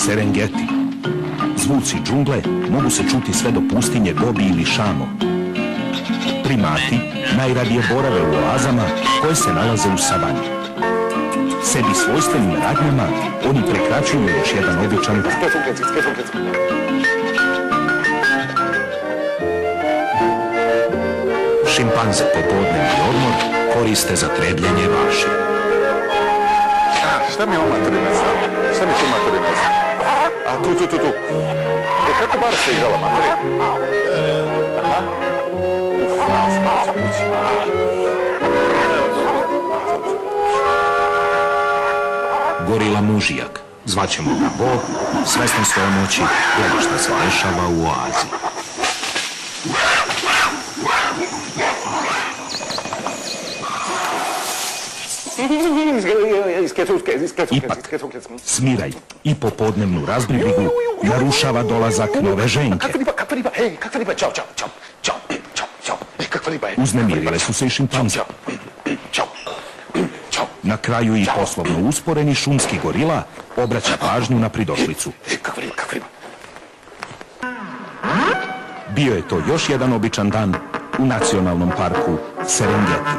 Serengeti. Zvuci džungle mogu se čuti sve do pustinje Gobi ili Šamo. Primati najradije borave u oazama koje se nalaze u savani. Sebi svojstvenim radnjama oni prekračuju još jedan običan dan. Šimpanze popodnevni odmor koriste za trebljanje vaši. Šta mi oma trinesa? Šta mi tu materinesa? A tu. Kako bar se igrala materi? Aha. Gorila mužijak, zvaćemo ga Bo, svestan svoje moći, gleda šta se dešava u oazi. Ipak, smiraj i popodnevnu razbrigu narušava dolazak nove ženke. Kakva riba, čao. Kakva riba je? Uznemirile su se i šimpanze. Na kraju i poslovno usporeni šumski gorila obraća pažnju na pridošlicu. Kakva riba? Bio je to još jedan običan dan u nacionalnom parku Serengeti.